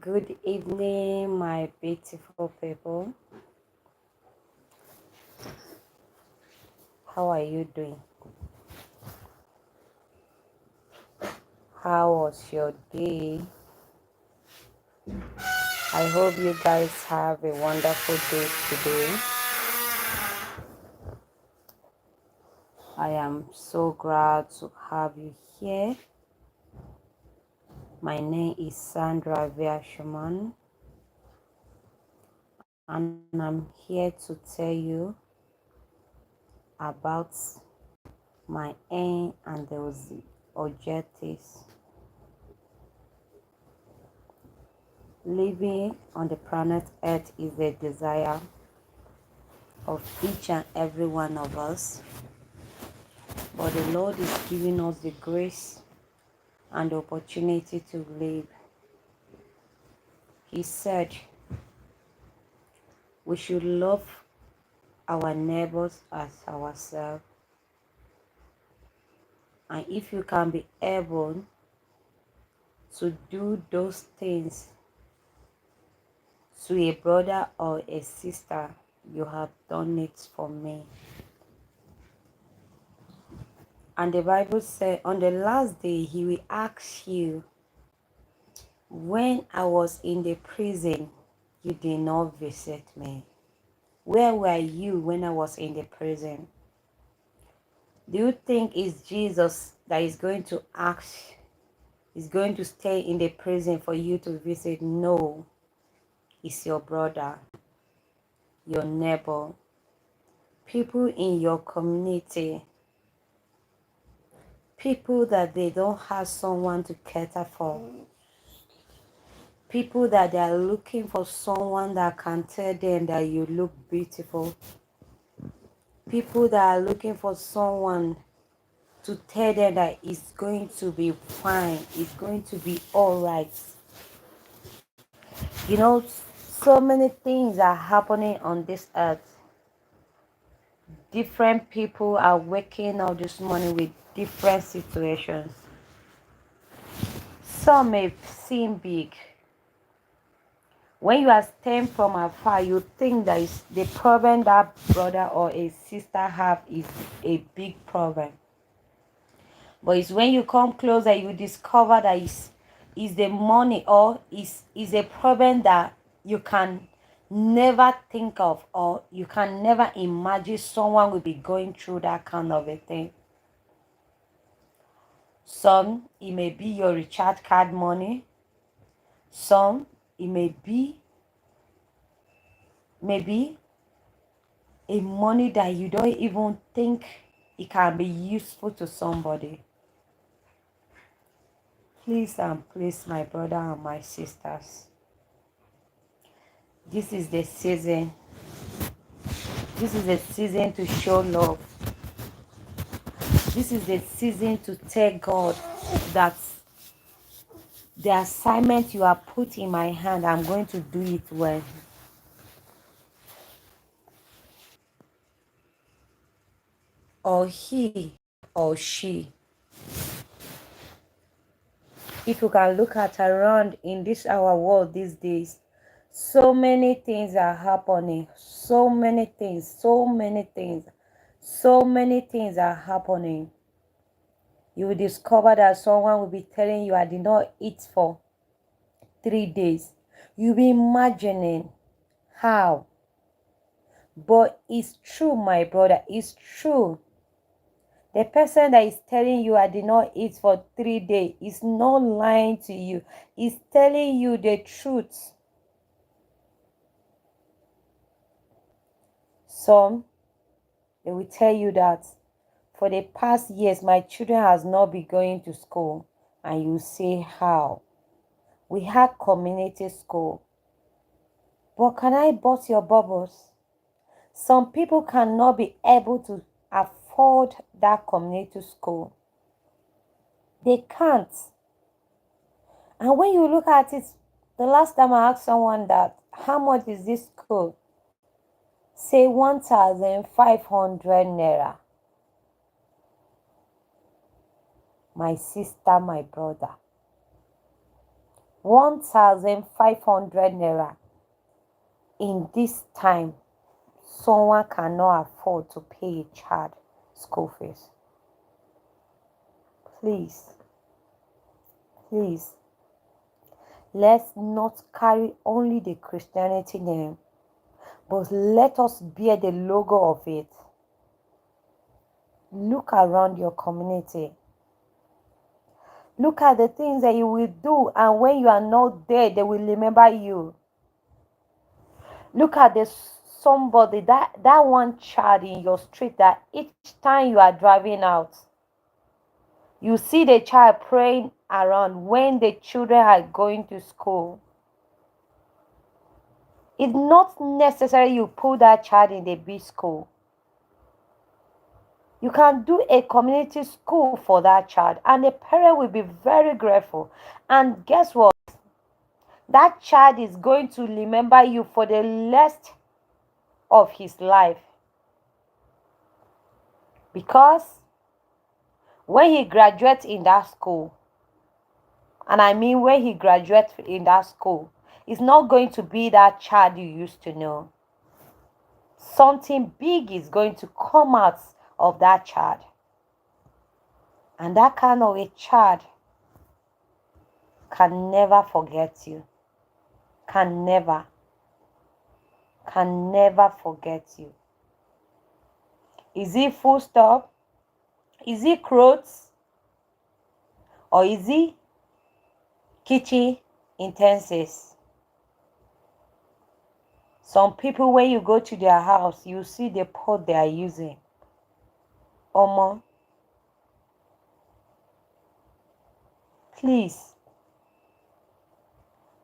Good evening, my beautiful people. How are you doing? How was your day? I hope you guys have a wonderful day today. I am so glad to have you here. My name is Sandra Viashaman, and I'm here to tell you about my aim and those objectives. Living on the planet Earth is a desire of each and every one of us, but the Lord is giving us the grace and the opportunity to live. He said we should love our neighbors as ourselves, and if you can be able to do those things to a brother or a sister, you have done it for me. And the Bible said on the last day he will ask you, when I was in the prison, you did not visit me. Where were you when I was in the prison? Do you think it's Jesus that is going to ask, is going to stay in the prison for you to visit? No, it's your brother, your neighbor, people in your community, people that they don't have someone to cater for, people that they are looking for someone that can tell them that you look beautiful, people that are looking for someone to tell them that it's going to be fine, it's going to be all right. You know, so many things are happening on this earth. Different people are waking up this morning with different situations. Some may seem big. When you are staying from afar, you think that is the problem that brother or a sister have is a big problem. But it's when you come closer, you discover that is the money, or is a problem that you can never think of, or you can never imagine someone will be going through that kind of a thing. Some, it may be your recharge card money. Some, it may be maybe a money that you don't even think it can be useful to somebody. Please and please, my brother and my sisters, this is the season. This is the season to show love. This is the season to tell God that the assignment you have put in my hand, I'm going to do it well. Or he or she. If you can look at around in this our world these days, so many things are happening. So many things are happening. You will discover that someone will be telling you, I did not eat for 3 days. You'll be imagining how. But it's true, my brother, it's true. The person that is telling you, I did not eat for 3 days, is not lying to you. He's telling you the truth. Some, they will tell you that for the past years, my children has not been going to school. And you say, how? We had community school. But can I burst your bubbles? Some people cannot be able to afford that community school. They can't. And when you look at it, the last time I asked someone that, how much is this school? Say 1,500 naira. My sister, my brother. 1,500 naira in this time. Someone cannot afford to pay a child school fees. Please, please, let's not carry only the Christianity name, but let us bear the logo of it. Look around your community. Look at the things that you will do, and when you are not there, they will remember you. Look at somebody, that one child in your street that each time you are driving out, you see the child praying around when the children are going to school. It's not necessary you put that child in the big school. You can do a community school for that child, and the parent will be very grateful. And guess what? That child is going to remember you for the rest of his life. Because when he graduates in that school, and I mean when he graduates in that school, it's not going to be that child you used to know. Something big is going to come out of that child. And that kind of a child can never forget you. Can never forget you. Is it full stop? Is it clothes? Or is it kitchen utensils? Some people, when you go to their house, you see the pot they are using. Omo, please,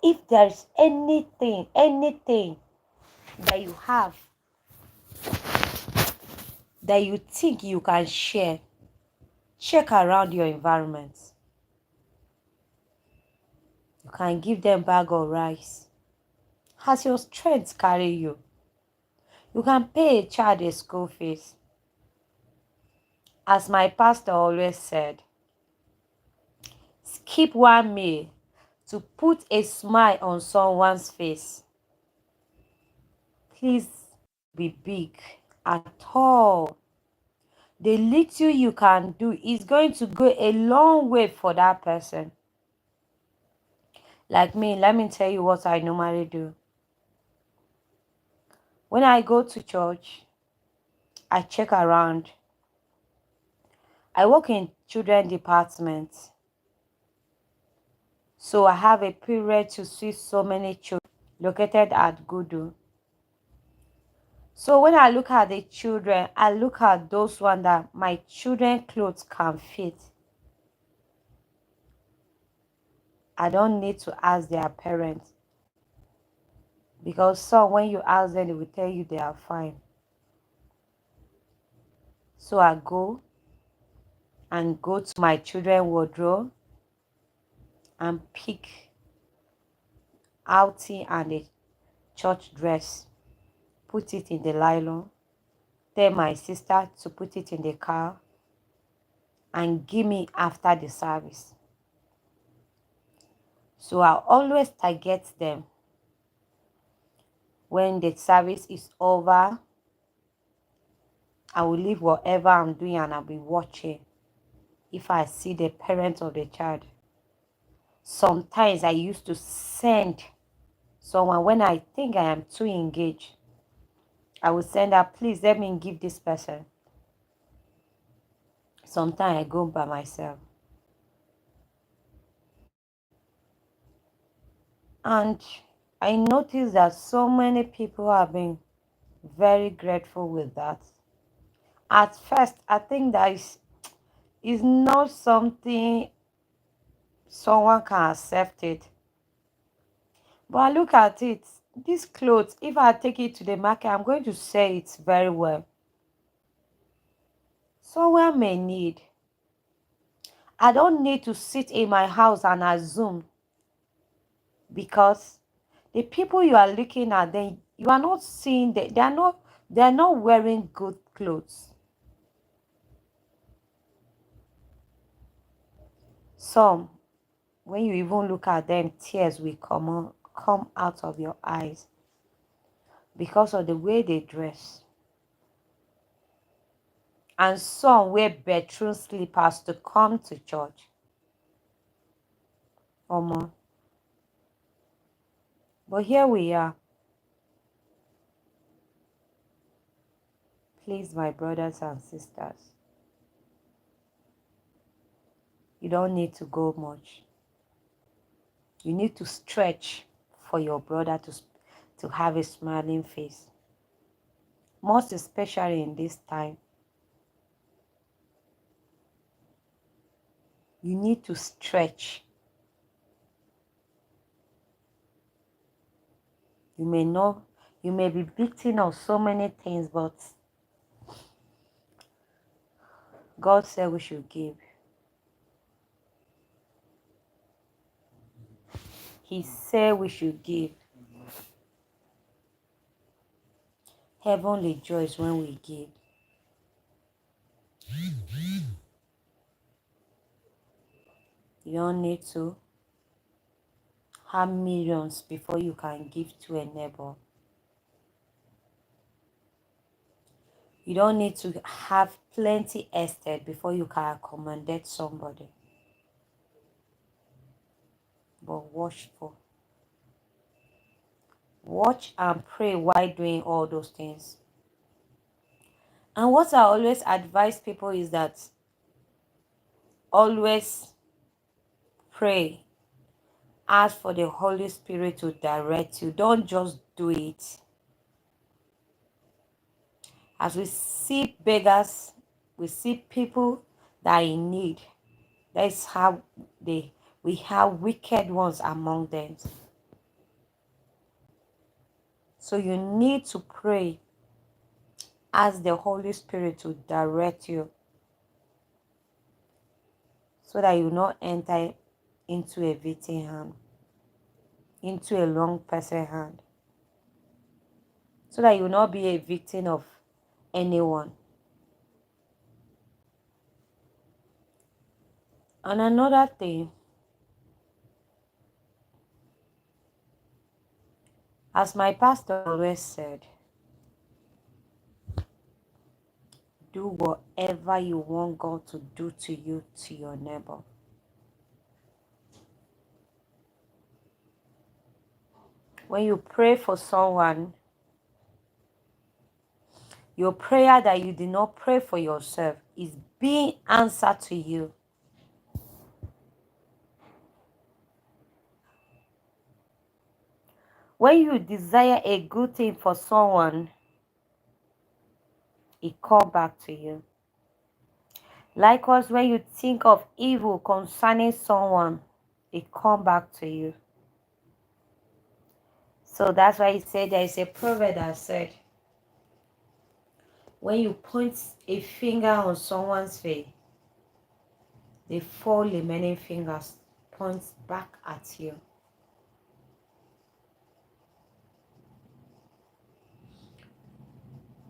if there is anything that you have that you think you can share, check around your environment. You can give them bag of rice. As your strength carry you, you can pay a child a school fees. As my pastor always said, skip one meal to put a smile on someone's face. Please be big at all. The little you can do is going to go a long way for that person. Like me, let me tell you what I normally do. When I go to church, I check around. I work in children department. So I have a period to see so many children located at Gudu. So when I look at the children, I look at those ones that my children clothes can fit. I don't need to ask their parents. Because some, when you ask them, they will tell you they are fine. So I go to my children wardrobe and pick outing and a church dress, put it in the nylon, tell my sister to put it in the car and give me after the service. So I always target them. When the service is over, I will leave whatever I'm doing and I'll be watching if I see the parent of the child. Sometimes I used to send someone when I think I am too engaged. I will send her, please let me give this person. Sometimes I go by myself. And I noticed that so many people have been very grateful with that. At first, I think that is not something someone can accept it. But I look at it, this clothes, if I take it to the market, I'm going to sell it very well. Someone may need. I don't need to sit in my house and assume, because the people you are looking at, you are not seeing that they're not wearing good clothes. Some, When you even look at them, tears will come out of your eyes because of the way they dress. And some wear bedroom slippers to come to church. Omo. But here we are. Please, my brothers and sisters, you don't need to go much. You need to stretch for your brother to have a smiling face. Most especially in this time. You need to stretch. You may be victim of so many things, but God said we should give. He said we should give. Heaven rejoices when we give. You don't need to have millions before you can give to a neighbor. You don't need to have plenty estate before you can accommodate somebody. But watchful. Watch and pray while doing all those things. And what I always advise people is that always pray. Ask for the Holy Spirit to direct you. Don't just do it. As we see beggars, we see people that are in need. That's how we have wicked ones among them. So you need to pray. Ask the Holy Spirit to direct you so that you will not enter into a victim hand, into a wrong person hand, so that you will not be a victim of anyone. And another thing, as my pastor always said, do whatever you want God to do to you, to your neighbor. When you pray for someone, your prayer that you did not pray for yourself is being answered to you. When you desire a good thing for someone, it comes back to you. Likewise, when you think of evil concerning someone, it comes back to you. So that's why he said there is a proverb that said, when you point a finger on someone's face, the 4 remaining fingers points back at you.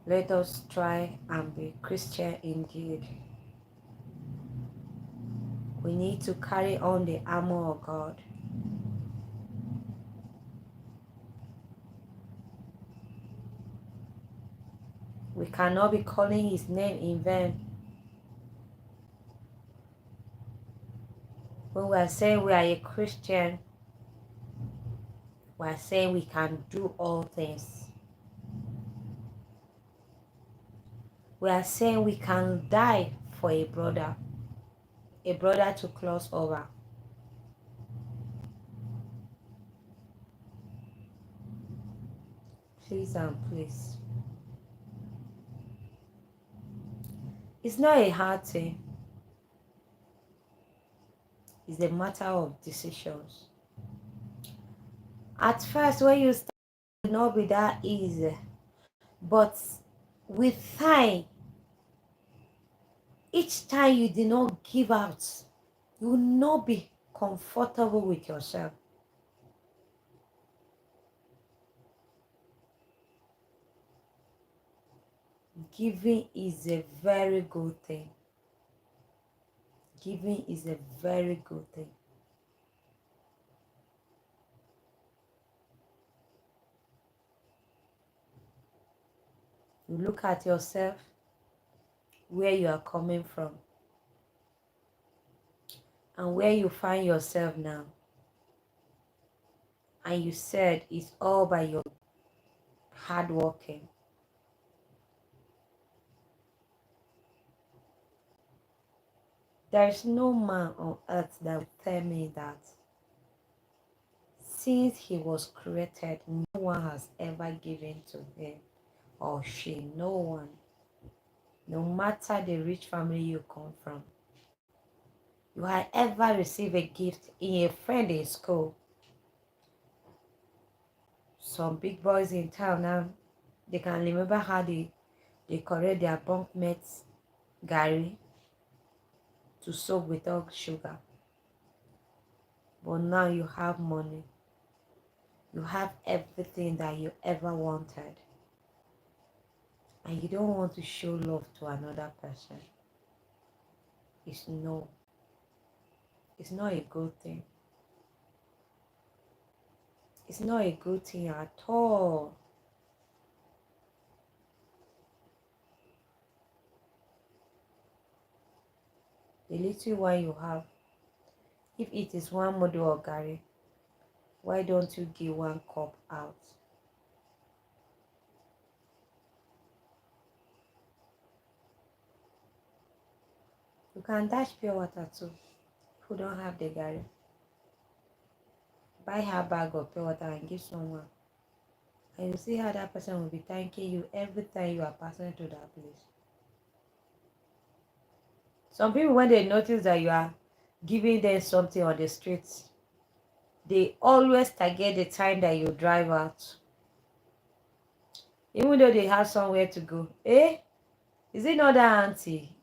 Let us try and be Christian indeed. We need to carry on the armor of God. We cannot be calling his name in vain. When we are saying we are a Christian, we are saying we can do all things. We are saying we can die for a brother to cross over. Please and please. It's not a hard thing. It's a matter of decisions. At first, when you start, it will not be that easy. But with time, each time you did not give out, you will not be comfortable with yourself. Giving is a very good thing. Giving is a very good thing. You look at yourself, where you are coming from, and where you find yourself now. And you said it's all by your hard working. There is no man on earth that will tell me that since he was created, no one has ever given to him or she. No one. No matter the rich family you come from. You have ever received a gift in a friend in school. Some big boys in town now, they can remember how they correct their bunkmates Gary to soak without sugar. But now you have money. You have everything that you ever wanted. And you don't want to show love to another person. It's no. It's not a good thing. It's not a good thing at all. The little one you have, if it is one model of Gary, why don't you give one cup out? You can dash pure water too. Who don't have the Gary? Buy her bag of pure water and give someone. And you see how that person will be thanking you every time you are passing through that place. Some people, when they notice that you are giving them something on the streets, they always target the time that you drive out. Even though they have somewhere to go. Eh? Is it not that auntie?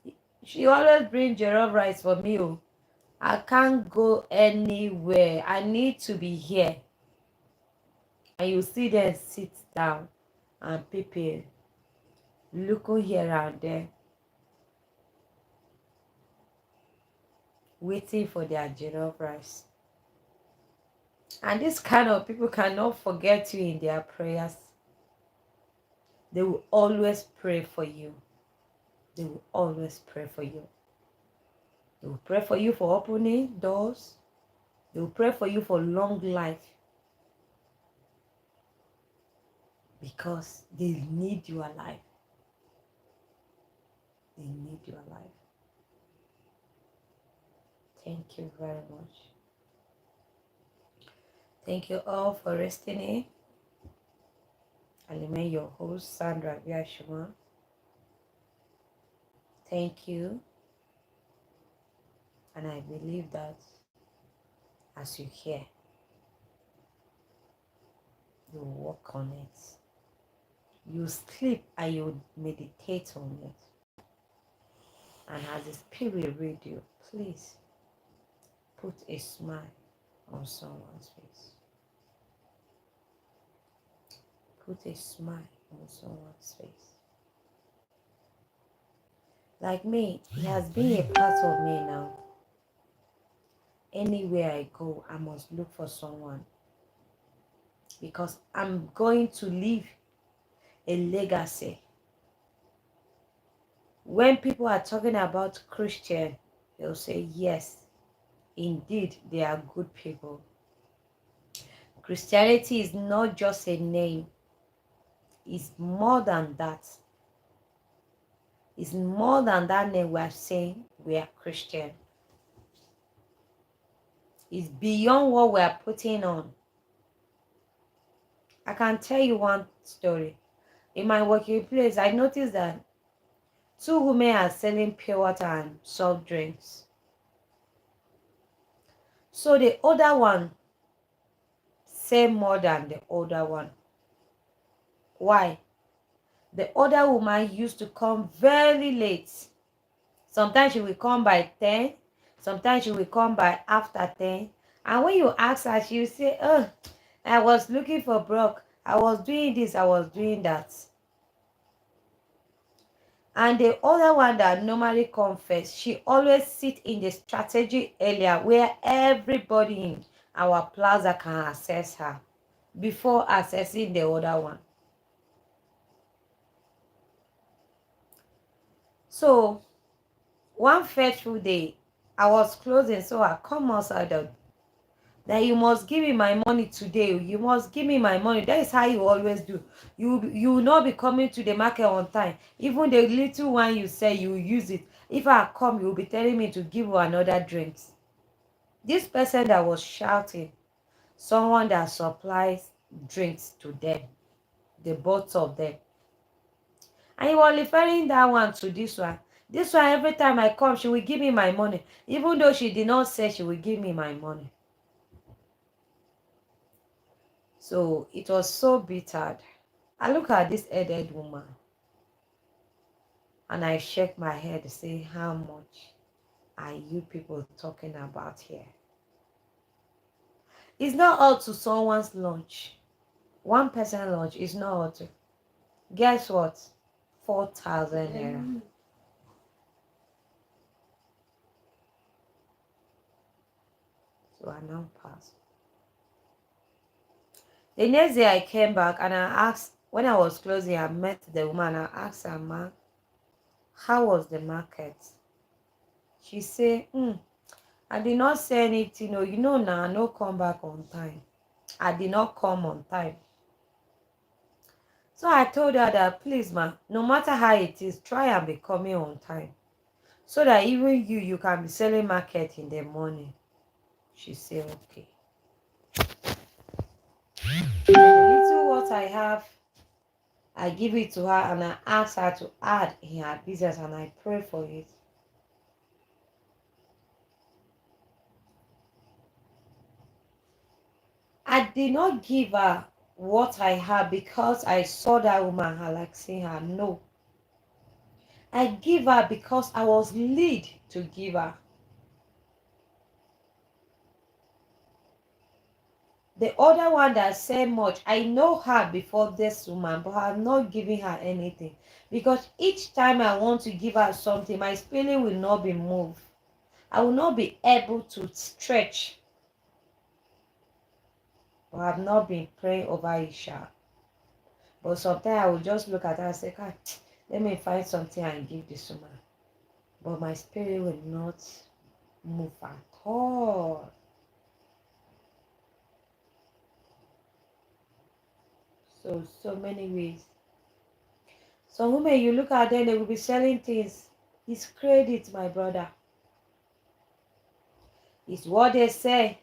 She always bring jollof rice for me. Oh. I can't go anywhere. I need to be here. And you see them sit down and people looking here and there, waiting for their jollof rice. And this kind of people cannot forget you in their prayers. They will always pray for you. They will always pray for you. They will pray for you for opening doors. They will pray for you for long life. Because they need you alive. They need you alive. Thank you very much. Thank you all for listening. I remain your host, Sandra Viashima. Thank you. And I believe that as you hear, you work on it. You sleep and you meditate on it. And as the Spirit read you, please put a smile on someone's face. Put a smile on someone's face. Like me, it has been a part of me now. Anywhere I go, I must look for someone. Because I'm going to leave a legacy. When people are talking about Christian, they'll say, yes, indeed, they are good people. Christianity is not just a name. It's more than that. It's more than that name we are saying we are Christian. It's beyond what we are putting on. I can tell you one story. In my working place, I noticed that 2 women are selling pure water and soft drinks. So the older one say more than the older one. Why? The older woman used to come very late. Sometimes she will come by 10. Sometimes she will come by after 10. And when you ask her, she will say, oh, I was looking for Brock. I was doing this, I was doing that. And the other one that normally comes first, she always sit in the strategic area where everybody in our plaza can access her before accessing the other one. So one fateful day, I was closing, so I come outside that you must give me my money today. You must give me my money. That is how you always do. You will not be coming to the market on time. Even the little one you say, you will use it. If I come, you will be telling me to give you another drinks. This person that was shouting, someone that supplies drinks to them, the both of them. And he was referring that one to this one. This one, every time I come, she will give me my money. Even though she did not say she will give me my money. So it was so bitter. I look at this headed woman and I shake my head to say, how much are you people talking about here? It's not all to someone's lunch. One person lunch is not all to. Guess what? 4,000 naira. So I now pass. The next day I came back and I asked, when I was closing, I met the woman. I asked her, ma, how was the market? She said, I did not say anything. No, you know now, I no come back on time. I did not come on time. So I told her that, please, ma, no matter how it is, try and be coming on time. So that even you can be selling market in the morning. She said, okay. The little what I have, I give it to her and I ask her to add in her business and I pray for it. I did not give her what I had because I saw that woman, I like seeing her. No. I give her because I was led to give her. The other one that said much, I know her before this woman, but I'm not giving her anything. Because each time I want to give her something, my spirit will not be moved. I will not be able to stretch. But I've not been praying over Isha. But sometimes I will just look at her and say, God, let me find something and give this woman. But my spirit will not move at all. So many ways. Some women, you look at them, they will be selling things. It's credit, my brother. It's what they say.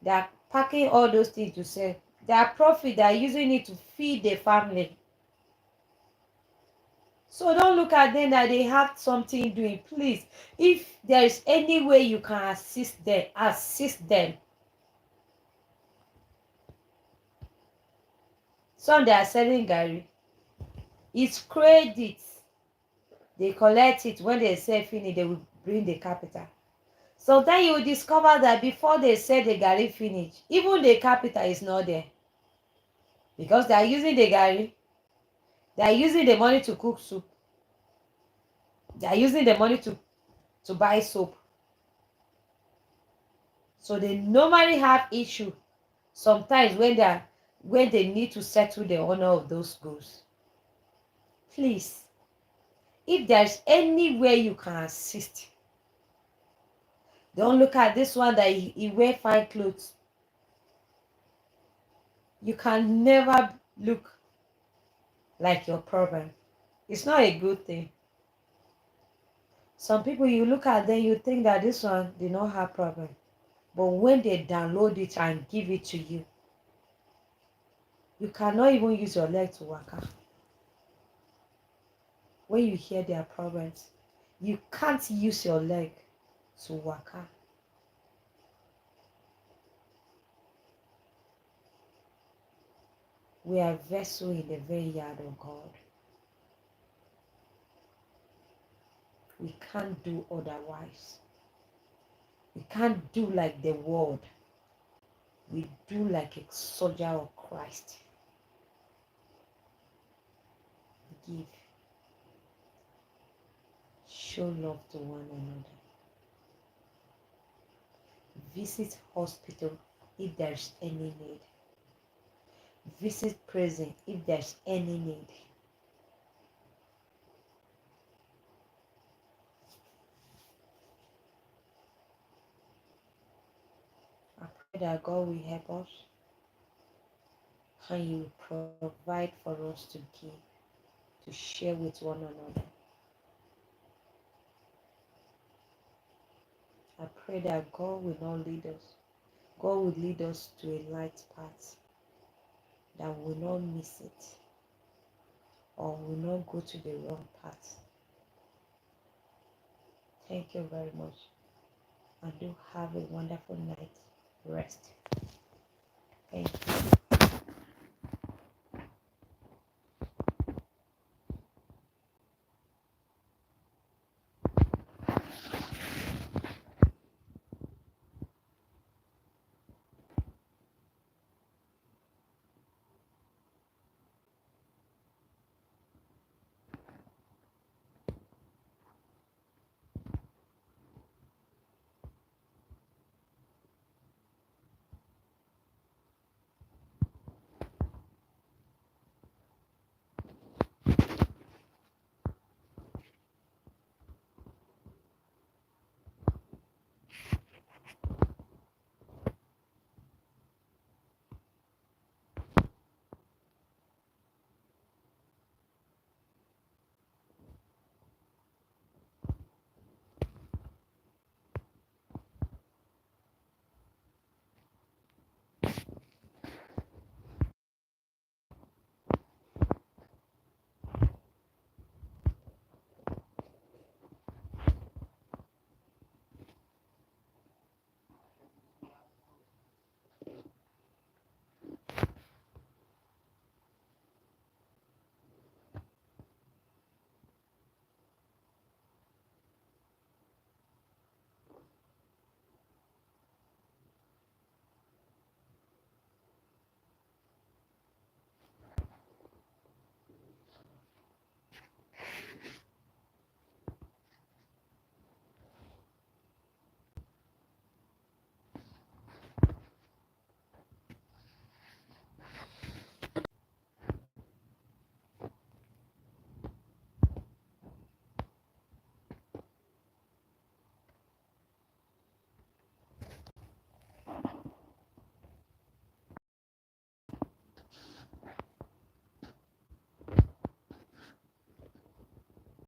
They are packing all those things to sell. Their profit, they are using it to feed their family. So don't look at them that they have something doing. Please, if there is any way you can assist them, assist them. Some they are selling Gary. It's credit. They collect it. When they sell finish, they will bring the capital. Sometimes you will discover that before they sell the Gary finish, even the capital is not there. Because they are using the Gary. They are using the money to cook soup. They are using the money to buy soap. So they normally have issue sometimes when they need to settle the owner of those goods. Please, if there's any way you can assist, don't look at this one that he wear fine clothes. You can never look like your problem. It's not a good thing. Some people, you look at them, you think that this one did not have problem. But when they download it and give it to you, you cannot even use your leg to work out. When you hear their problems, you can't use your leg to work out. We are vessel in the very yard of God. We can't do otherwise. We can't do like the world. We do like a soldier of Christ. Give. Show love to one another. Visit hospital if there's any need. Visit prison if there's any need. that God will help us and He will provide for us to give, to share with one another. I pray that God will not lead us. God will lead us to a light path, that we will not miss it or will not go to the wrong path. Thank you very much, and do have a wonderful night rest. Thank you.